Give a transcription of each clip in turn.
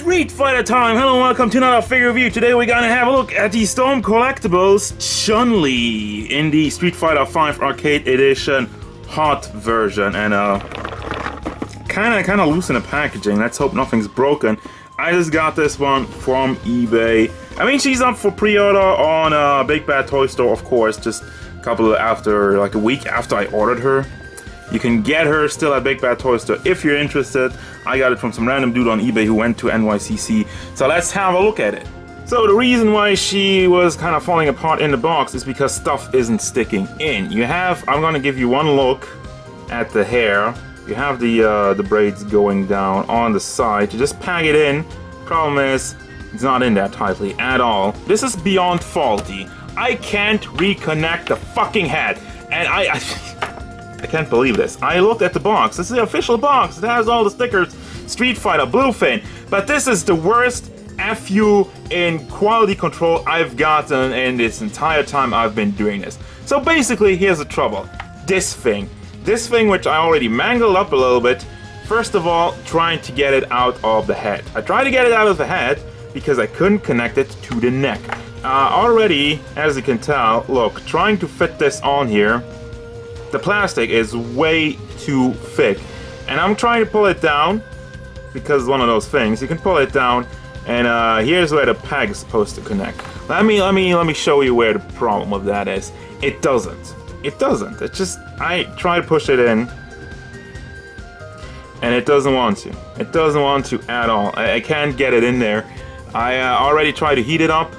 Street Fighter time! Hello and welcome to another figure review. Today we're gonna have a look at the Storm Collectibles Chun-Li in the Street Fighter V Arcade Edition Hot version. And kinda loose in the packaging. Let's hope nothing's broken. I just got this one from eBay. I mean, she's up for pre-order on Big Bad Toy Store, of course, just like a week after I ordered her. You can get her still at Big Bad Toy Store if you're interested. I got it from some random dude on eBay who went to NYCC. So let's have a look at it. So the reason why she was kind of falling apart in the box is because stuff isn't sticking in. I'm gonna give you one look at the hair. You have the braids going down on the side. You just pack it in. Problem is, it's not in there tightly at all. This is beyond faulty. I can't reconnect the fucking head. And I can't believe this. I looked at the box. This is the official box. It has all the stickers. Street Fighter, Bluefin. But this is the worst FU in quality control I've gotten in this entire time I've been doing this. So basically, here's the trouble. This thing which I already mangled up a little bit. First of all, trying to get it out of the head. I tried to get it out of the head because I couldn't connect it to the neck. Already, as you can tell, look, trying to fit this on here, the plastic is way too thick. And I'm trying to pull it down because it's one of those things. You can pull it down, and here's where the peg is supposed to connect. Let me show you where the problem with that is. It doesn't. It doesn't. It's just, I try to push it in, and it doesn't want to. It doesn't want to at all. I can't get it in there. I already tried to heat it up.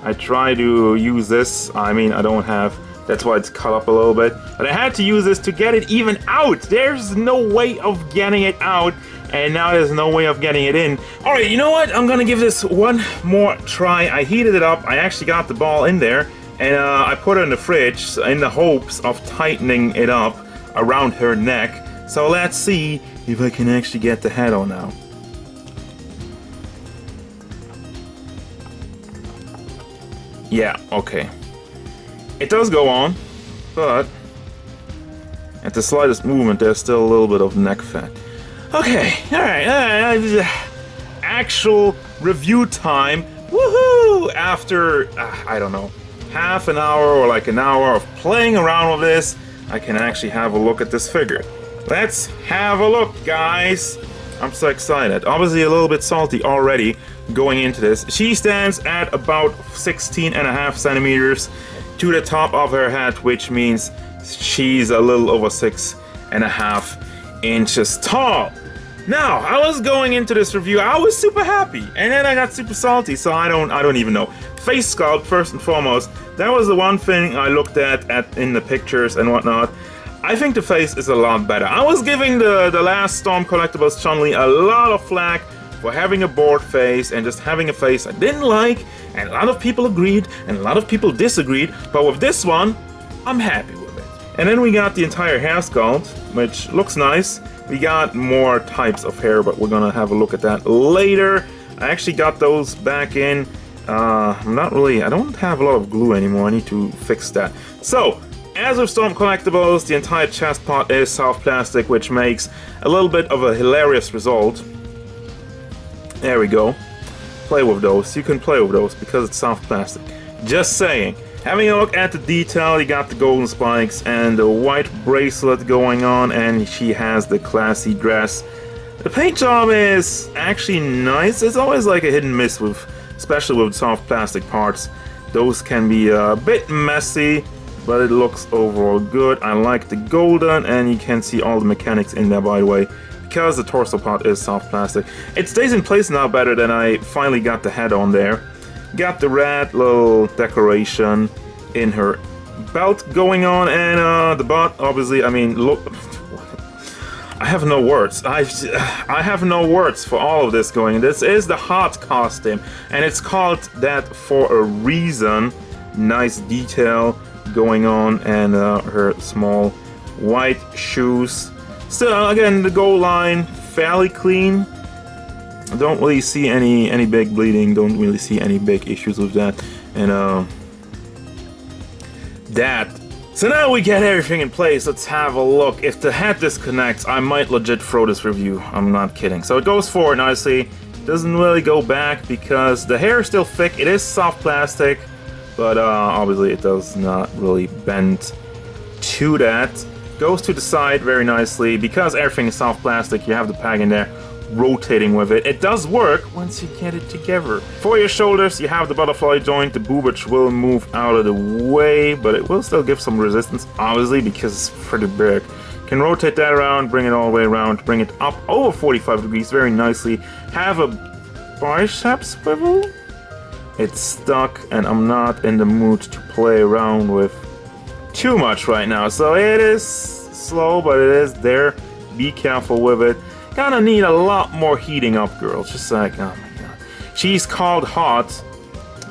I tried to use this. I mean, I don't have, that's why it's cut up a little bit. But I had to use this to get it even out. There's no way of getting it out, and now there's no way of getting it in. Alright, you know what? I'm gonna give this one more try. I heated it up. I actually got the ball in there, and I put it in the fridge in the hopes of tightening it up around her neck. So let's see if I can actually get the head on now. Yeah, okay. It does go on, but at the slightest movement there's still a little bit of neck fat. Okay, alright, actual review time. Woohoo! After, I don't know, half an hour or like an hour of playing around with this, I can actually have a look at this figure. Let's have a look, guys. I'm so excited. Obviously a little bit salty already going into this. She stands at about 16.5 centimeters to the top of her head, which means she's a little over 6.5 inches tall. Now, I was going into this review, I was super happy, and then I got super salty, so I don't even know. Face sculpt, first and foremost, that was the one thing I looked at in the pictures and whatnot. I think the face is a lot better. I was giving the last Storm Collectibles Chun-Li a lot of flack for having a bored face and just having a face I didn't like, and a lot of people agreed and a lot of people disagreed, but with this one, I'm happy with it. And then we got the entire hair sculpt, which looks nice. We got more types of hair, but we're gonna have a look at that later. I actually got those back in. I don't have a lot of glue anymore. I need to fix that. So, as with Storm Collectibles, the entire chest part is soft plastic, which makes a little bit of a hilarious result. There we go. Play with those. You can play with those because it's soft plastic. Just saying. Having a look at the detail, you got the golden spikes and the white bracelet going on, and she has the classy dress. The paint job is actually nice. It's always like a hit and miss with, especially with soft plastic parts. Those can be a bit messy, but it looks overall good. I like the golden, and you can see all the mechanics in there, by the way, because the torso part is soft plastic. It stays in place now better than I finally got the head on there. Got the red little decoration in her belt going on, and the butt, obviously, I mean, look, I have no words. I have no words for all of this going. This is the hot costume, and it's called that for a reason. Nice detail going on, and her small white shoes. Still, again, the gold line fairly clean. Don't really see any big bleeding. Don't really see any big issues with that. And so now we get everything in place. Let's have a look. If the head disconnects, I might legit throw this review. I'm not kidding. So it goes forward nicely. doesn't really go back because the hair is still thick. It is soft plastic, but obviously it does not really bend to that. Goes to the side very nicely. Because everything is soft plastic, you have the peg in there rotating with it. It does work once you get it together. For your shoulders, you have the butterfly joint. The boobage will move out of the way, but it will still give some resistance, obviously, because it's pretty big. Can rotate that around, bring it all the way around, bring it up over 45 degrees very nicely. Have a bicep swivel. It's stuck, and I'm not in the mood to play around with too much right now. So it is slow, but it is there. Be careful with it. Gonna need a lot more heating up, girls. Just like, oh my god. She's called hot,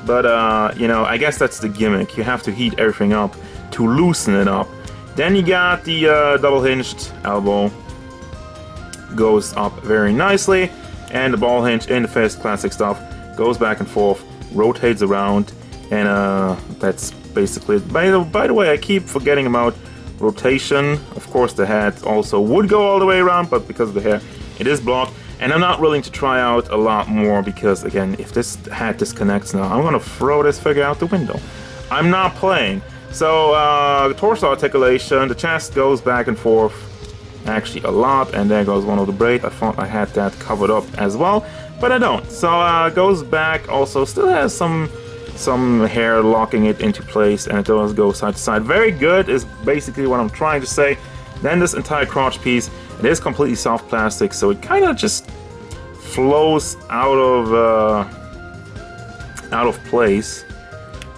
but you know, I guess that's the gimmick. You have to heat everything up to loosen it up. Then you got the double hinged elbow. Goes up very nicely. And the ball hinge in the fist, classic stuff. Goes back and forth, rotates around, and that's basically it. By the way, I keep forgetting about rotation. Of course, the head also would go all the way around, but because of the hair, it is blocked. And I'm not willing to try out a lot more because, again, if this head disconnects now, I'm gonna throw this figure out the window. I'm not playing. So, torso articulation, the chest goes back and forth, actually a lot, and there goes one of the braids. I thought I had that covered up as well, but I don't. So, goes back, also still has some hair locking it into place, and it does go side to side. Very good is basically what I'm trying to say. Then this entire crotch piece, it is completely soft plastic, so it kind of just flows out of place.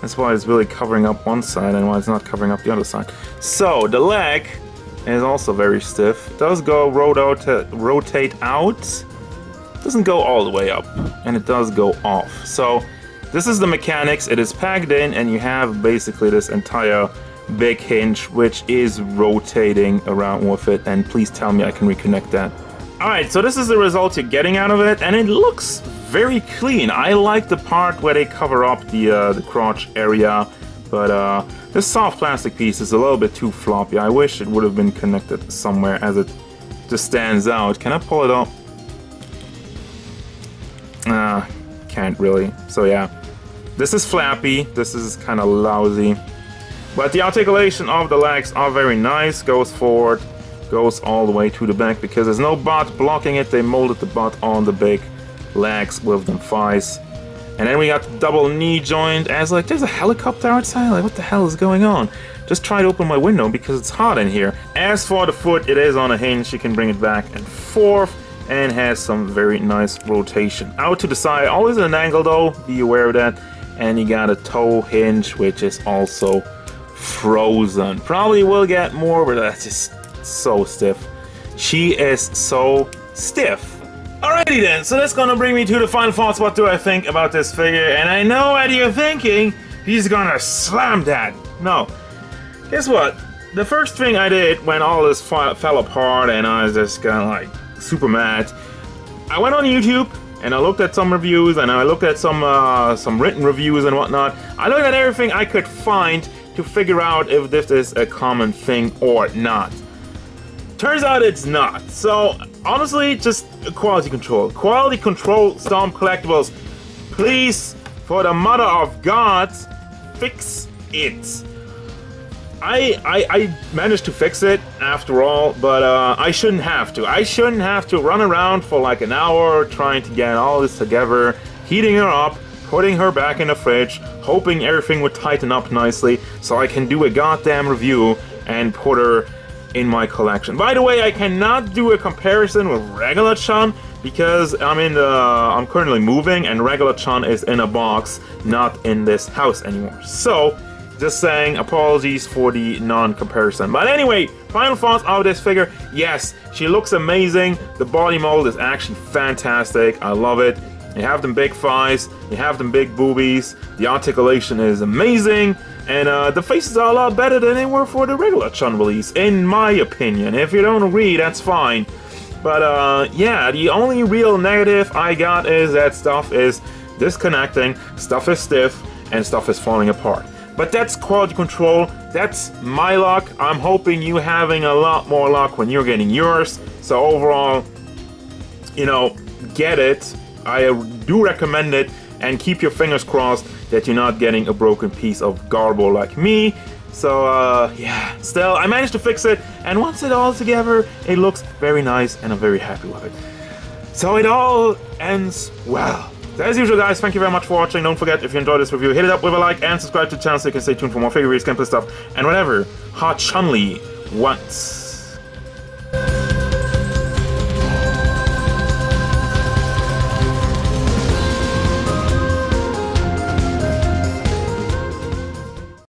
That's why it's really covering up one side and why it's not covering up the other side. So the leg is also very stiff. It does go rotate out. Doesn't go all the way up, and it does go off. So this is the mechanics. It is packed in, and you have basically this entire big hinge which is rotating around with it. And please tell me I can reconnect that. Alright, so this is the result you're getting out of it, and it looks very clean. I like the part where they cover up the crotch area, but this soft plastic piece is a little bit too floppy. I wish it would have been connected somewhere as it just stands out. Can I pull it up? Can't really. So yeah, this is flappy, this is kind of lousy. But the articulation of the legs are very nice. Goes forward, goes all the way to the back because there's no butt blocking it. They molded the butt on the big legs with them thighs. And then we got the double knee joint. As like, there's a helicopter outside. Like, what the hell is going on? Just try to open my window because it's hot in here. As for the foot, it is on a hinge. You can bring it back and forth, and has some very nice rotation out to the side. Always at an angle though. Be aware of that. And you got a toe hinge, which is also frozen. Probably will get more, but that's just so stiff. She is so stiff. Alrighty then, so that's gonna bring me to the final thoughts. What do I think about this figure? And I know what you're thinking. He's gonna slam that. No. Guess what? The first thing I did when all this fell apart and I was just kind of like super mad, I went on YouTube and I looked at some reviews and I looked at some written reviews and whatnot. I looked at everything I could find to figure out if this is a common thing or not. Turns out it's not. So honestly, just quality control. Quality control, Storm Collectibles. Please, for the mother of God, fix it. I managed to fix it after all, but I shouldn't have to. I shouldn't have to run around for like an hour trying to get all this together, heating her up, putting her back in the fridge, hoping everything would tighten up nicely so I can do a goddamn review and put her in my collection. By the way, I cannot do a comparison with regular Chun because I'm currently moving and regular Chun is in a box, not in this house anymore. So, just saying, apologies for the non-comparison. But anyway, final thoughts of this figure. Yes, she looks amazing. The body mold is actually fantastic. I love it. You have them big thighs, you have them big boobies, the articulation is amazing, and the faces are a lot better than they were for the regular Chun release, in my opinion. If you don't agree, that's fine. But yeah, the only real negative I got is that stuff is disconnecting, stuff is stiff, and stuff is falling apart. But that's quality control, that's my luck. I'm hoping you having a lot more luck when you're getting yours. So overall, you know, get it. I do recommend it, and keep your fingers crossed that you're not getting a broken piece of garbo like me. So yeah, still I managed to fix it, and once it all together, it looks very nice and I'm very happy with it. So it all ends well. So as usual, guys, thank you very much for watching. Don't forget, if you enjoyed this review, hit it up with a like and subscribe to the channel so you can stay tuned for more figure reviews, gameplay stuff, and whatever hot Chun-Li wants.